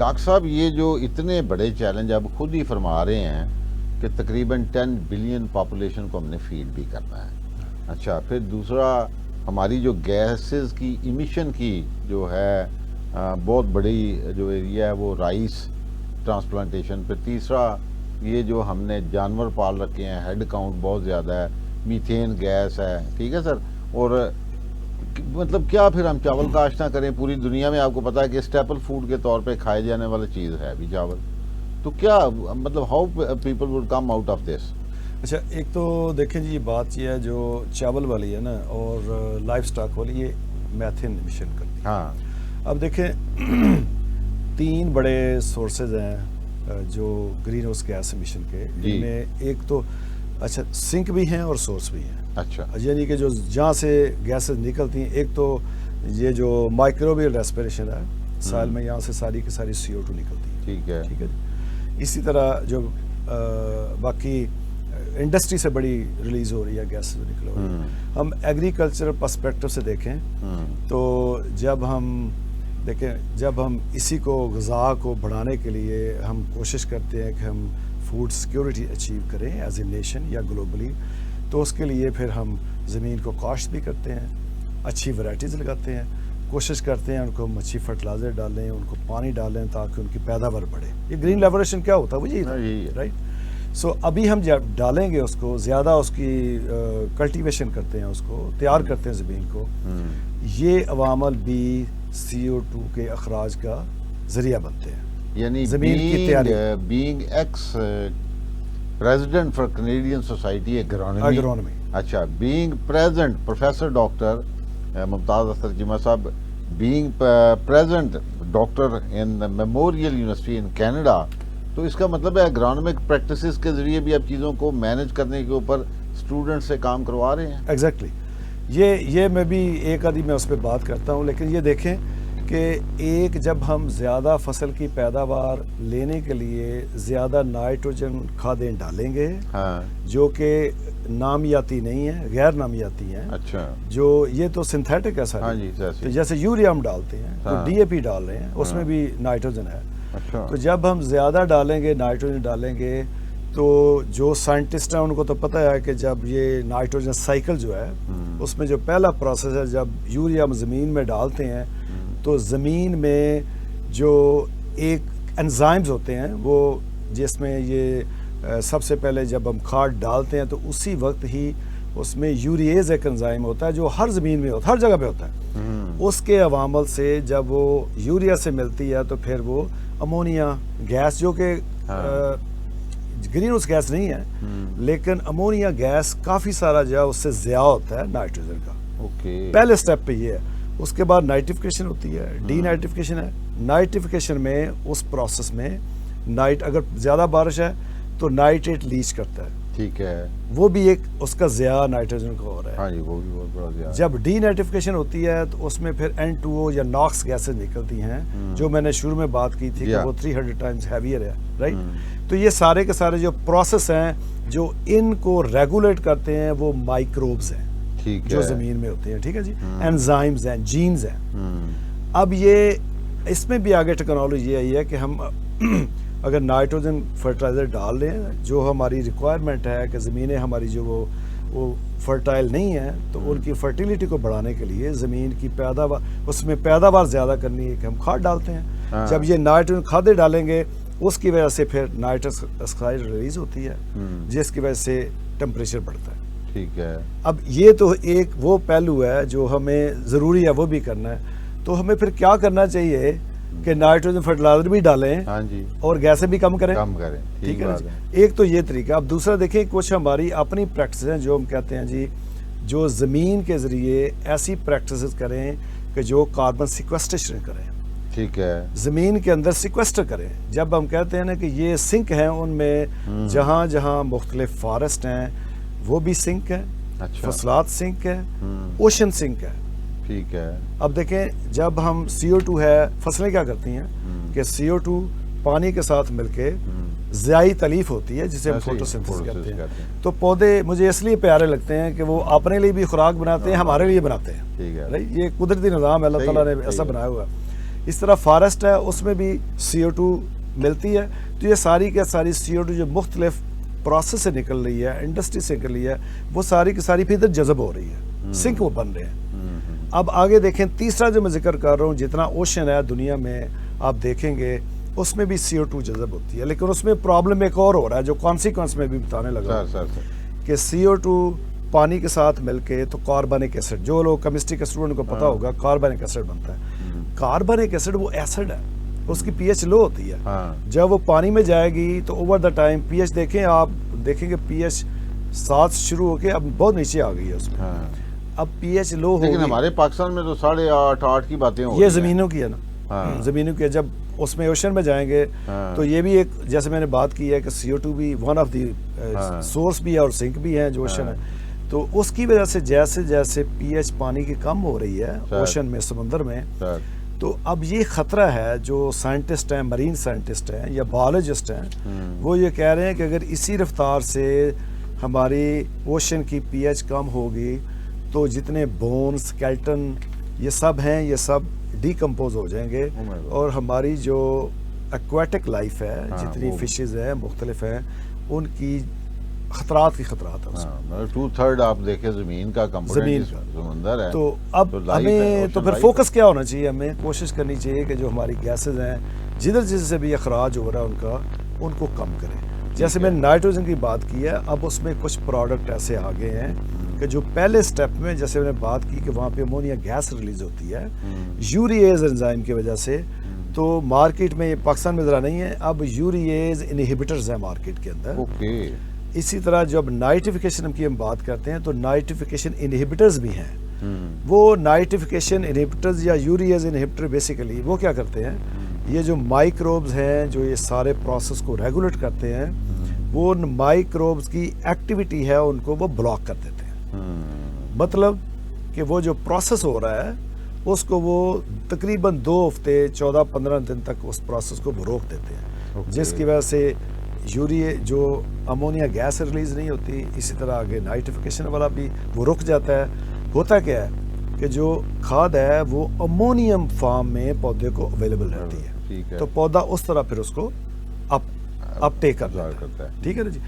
Doctor صاحب یہ جو اتنے بڑے چیلنج آپ خود ہی فرما رہے ہیں کہ تقریباً 10 بلین پاپولیشن کو ہم نے فیڈ بھی کرنا ہے. اچھا پھر دوسرا ہماری جو گیسز کی ایمیشن کی جو ہے بہت بڑی جو ایریا ہے وہ رائس ٹرانسپلانٹیشن پہ. تیسرا یہ جو ہم نے جانور پال رکھے ہیں ہیڈ کاؤنٹ بہت زیادہ ہے, میتھین گیس ہے, ٹھیک ہے سر. اور مطلب کیا پھر ہم چاول کاشت نہ کریں؟ پوری دنیا میں آپ کو پتا ہے کہ اسٹیپل فوڈ کے طور پہ کھائے جانے والی چیز ہے ابھی چاول. تو کیا مطلب how people would come out of this? اچھا ایک تو دیکھیں جی یہ بات یہ ہے جو چاول والی ہے نا اور لائف سٹاک والی, یہ میتھین ایمیشن کرتی ہے. ہاں اب دیکھیں 3 بڑے سورسز ہیں جو گرین ہاؤس گیس ایمیشن کے, جن میں ایک تو اچھا سنک بھی ہیں اور سورس بھی ہیں. اچھا یعنی کہ جو جہاں سے گیسز نکلتی ہیں, ایک تو یہ جو مائکروویل ریسپریشن ہے سائل میں, یہاں سے ساری کی ساری CO2 نکلتی ہے. ٹھیک ہے ٹھیک ہے جی. اسی طرح جو باقی انڈسٹری سے بڑی ریلیز ہو رہی ہے گیسز نکل ہو رہی ہے. ہم ایگریکلچر پرسپیکٹو سے دیکھیں تو جب ہم اسی کو غذا کو بڑھانے کے لیے ہم کوشش کرتے ہیں کہ ہم فوڈ سیکیورٹی اچیو کریں ایز اے نیشن یا گلوبلی, تو اس کے لیے پھر ہم زمین کو کاشت بھی کرتے ہیں, اچھی ورائٹیز لگاتے ہیں, کوشش کرتے ہیں ان کو ہم اچھی فرٹیلائزر ڈالیں, ان کو پانی ڈالیں تاکہ ان کی پیداوار بڑھے. یہ گرین لیبوریشن کیا ہوتا ہے وہ یہی رائٹ. سو ابھی ہم جب ڈالیں گے اس کو زیادہ اس کی کلٹیویشن کرتے ہیں, اس کو تیار کرتے ہیں زمین کو, یہ عوامل بھی CO2 کے اخراج کا ذریعہ بنتے ہیں. یعنی زمین کی تیاری being ex president for Canadian society agronomy. اچھا being present professor doctor Mumtaz Akhtar Cheema صاحب, being present doctor in memorial university in Canada, تو اس کا مطلب ہے اگرانومک پریکٹسز کے ذریعے بھی آپ چیزوں کو مینج کرنے کے اوپر اسٹوڈنٹ سے کام کروا رہے ہیں. ایگزیکٹلی یہ میں بھی ایک آدھی میں اس پہ بات کرتا ہوں, لیکن یہ دیکھیں کہ جب ہم زیادہ فصل کی پیداوار لینے کے لیے زیادہ نائٹروجن کھادیں ڈالیں گے جو کہ نامیاتی نہیں ہیں, غیر نامیاتی ہیں. اچھا جو یہ تو سنتھیٹک ہے ساری, تو جیسے یوریا ہم ڈالتے ہیں تو DAP ڈال رہے ہیں, اس میں بھی نائٹروجن ہے. تو جب ہم زیادہ ڈالیں گے نائٹروجن ڈالیں گے تو جو سائنٹسٹ ہیں ان کو تو پتہ ہے کہ جب یہ نائٹروجن سائیکل جو ہے اس میں جو پہلا پروسیس ہے, جب یوریا ہم زمین میں ڈالتے ہیں تو زمین میں جو ایک انزائمز ہوتے ہیں وہ جس میں یہ سب سے پہلے جب ہم کھاد ڈالتے ہیں تو اسی وقت ہی اس میں یوریز ایک انزائم ہوتا ہے جو ہر زمین میں ہوتا ہے, ہر جگہ پہ ہوتا ہے. اس کے عوامل سے جب وہ یوریا سے ملتی ہے تو پھر وہ امونیا گیس, جو کہ گرین ہاؤس گیس نہیں ہے لیکن امونیا گیس کافی سارا جو ہے اس سے ضیاء ہوتا ہے نائٹروجن کا. پہلے سٹیپ پہ یہ ہے. اس کے بعد نائٹریفیکیشن ہوتی ہے, ڈی نائٹریفیکیشن ہے. نائٹریفیکیشن میں اس پروسیس میں اگر زیادہ بارش ہے تو نائٹریٹ لیچ کرتا ہے. ٹھیک ہے, وہ بھی ایک اس کا ضیاء نائٹروجن کا ہو رہا ہے. ہاں جی, وہ بھی بہت بڑا ضیاء. جب ڈی نائٹریفیکیشن ہوتی ہے تو اس میں پھر N2O یا ناکس گیسز نکلتی ہیں جو میں نے شروع میں بات کی تھی کہ وہ 300 ٹائمز ہیویئر ہے, رائٹ. تو یہ سارے کے سارے جو پروسیس ہیں جو ان کو ریگولیٹ کرتے ہیں وہ مائکروبز ہیں جو زمین میں ہوتے ہیں. ٹھیک ہے جی, انزائمز ہیں, جینز ہیں. اب یہ اس میں بھی آگے ٹیکنالوجی یہ ہے کہ ہم اگر نائٹروجن فرٹیلائزر ڈال رہے ہیں جو ہماری ریکوائرمنٹ ہے کہ زمینیں ہماری جو وہ فرٹائل نہیں ہیں تو ان کی فرٹیلیٹی کو بڑھانے کے لیے زمین کی پیداوار, اس میں پیداوار زیادہ کرنی ہے کہ ہم کھاد ڈالتے ہیں. جب یہ نائٹروجن کھادیں ڈالیں گے اس کی وجہ سے پھر نائٹرس آکسائڈ ریلیز ہوتی ہے جس کی وجہ سے ٹمپریچر بڑھتا ہے. ٹھیک ہے. اب یہ تو ایک وہ پہلو ہے جو ہمیں ضروری ہے وہ بھی کرنا ہے. تو ہمیں پھر کیا کرنا چاہیے کہ نائٹروجن فرٹیلائزر بھی ڈالیں اور گیسیں بھی کم کریں. ٹھیک ہے نا. ایک تو یہ طریقہ. اب دوسرا دیکھیں کچھ ہماری اپنی پریکٹس ہیں جو ہم کہتے ہیں جی جو زمین کے ذریعے ایسی پریکٹسز کریں کہ جو کاربن سیکویسٹریشن کریں. ٹھیک ہے. زمین کے اندر سیکویسٹر کریں. جب ہم کہتے ہیں نا کہ یہ سنک ہیں, ان میں جہاں جہاں مختلف فارسٹ ہیں وہ بھی سنک ہے, فصلات سنک ہے, اوشن سنک ہے. ٹھیک ہے. اب دیکھیں جب ہم CO2 ہے, فصلیں کیا کرتی ہیں کہ CO2 پانی کے ساتھ مل کے ضیائی تلیف ہوتی ہے جسے ہم فوٹوسنتھسس کہتے ہیں. تو پودے مجھے اس لیے پیارے لگتے ہیں کہ وہ اپنے لیے بھی خوراک بناتے ہیں, ہمارے لیے بناتے ہیں. ٹھیک ہے. یہ قدرتی نظام ہے, اللہ تعالیٰ نے ایسا بنایا ہوا ہے. اس طرح فارسٹ ہے اس میں بھی CO2 ملتی ہے. تو یہ ساری کے ساری CO2 جو مختلف پروسیس سے نکل رہی ہے, انڈسٹری سے نکل رہی ہے, وہ ساری کی ساری پھر ادھر جذب ہو رہی ہے, سنک وہ بن رہے ہیں. اب آگے دیکھیں تیسرا جو میں ذکر کر رہا ہوں, جتنا اوشن ہے دنیا میں آپ دیکھیں گے اس میں بھی CO2 جذب ہوتی ہے, لیکن اس میں پرابلم ایک اور ہو رہا ہے جو کانسیکوینس میں بھی بتانے لگا کہ CO2 پانی کے ساتھ مل کے تو کاربونک ایسڈ, جو لوگ کیمسٹری کے اسٹوڈنٹ کو پتا ہوگا کاربونک ایسڈ بنتا ہے. کاربونک ایسڈ وہ ایسڈ ہے, اس کی pH لو ہوتی ہے. جب وہ پانی میں جائے گی تو اوور دا ٹائم pH دیکھیں, آپ دیکھیں گے pH 7 شروع ہو کے اب بہت نیچے آ گئی ہے اس میں. اب pH لو ہو, لیکن ہمارے پاکستان میں تو 8.5 کی باتیں ہو رہی ہیں. یہ زمینوں کی ہے نا, زمینوں کی ہے. جب اس میں اوشن میں جائیں گے تو یہ بھی ایک, جیسے میں نے بات کی ہے کہ CO2 بھی ون آف دی سورس بھی ہے اور سنک بھی ہے جو اوشن ہے. تو اس کی وجہ سے جیسے جیسے pH پانی کی کم ہو رہی ہے اوشن میں, سمندر میں, تو اب یہ خطرہ ہے. جو سائنٹسٹ ہیں, مرین سائنٹسٹ ہیں یا بایولوجسٹ ہیں, وہ یہ کہہ رہے ہیں کہ اگر اسی رفتار سے ہماری اوشن کی pH کم ہوگی تو جتنے بون, سکیلٹن یہ سب ہیں, یہ سب ڈیکمپوز ہو جائیں گے, اور ہماری جو ایکواٹک لائف ہے, جتنی فشز ہیں مختلف ہیں, ان کی خطرات کی خطرات ہیں. 2/3 آپ دیکھیں زمین کا کمپوننٹ سمندر ہے. تو اب ہمیں تو پھر فوکس کیا ہونا چاہیے, ہمیں کوشش کرنی چاہیے کہ جو ہماری گیسز ہیں جدھر جس سے بھی اخراج ہو رہا ہے ان کو کم کریں. جیسے میں نے نائٹروجن کی بات کی ہے, اب اس میں کچھ پروڈکٹ ایسے آ گئے ہیں کہ جو پہلے سٹیپ میں, جیسے میں نے بات کی کہ وہاں پہ امونیا گیس ریلیز ہوتی ہے یورییز انزائم کی وجہ سے, تو مارکیٹ میں, یہ پاکستان میں ذرا نہیں ہے, اب یورییز انہیبیٹرز ہیں مارکیٹ کے اندر. اسی طرح جب نائٹریفیکیشن کی ہم بات کرتے ہیں تو نائٹریفیکیشن انہیبیٹرز بھی ہیں. وہ نائٹریفیکیشن انہیبیٹرز یا یورییز انہیبیٹر بیسیکلی وہ کیا کرتے ہیں, یہ جو مائکروبز ہیں جو یہ سارے پروسیس کو ریگولیٹ کرتے ہیں, وہ مائکروبز کی ایکٹیویٹی ہے ان کو وہ بلاک کر دیتے ہیں. مطلب کہ وہ جو پروسیس ہو رہا ہے اس کو وہ تقریباً 2 ہفتے 14-15 دن تک اس پروسیس کو وہ روک دیتے ہیں, جس کی وجہ سے جو امونیا گیس ریلیز نہیں ہوتی. اسی طرح آگے نائٹریفیکیشن والا بھی وہ رک جاتا ہے. ہوتا کیا ہے کہ جو کھاد ہے وہ امونیم فارم میں پودے کو اویلیبل رہتی ہے, تو پودا اس طرح پھر اس کو اپ ٹیک کرتا ہے. ٹھیک ہے نا جی.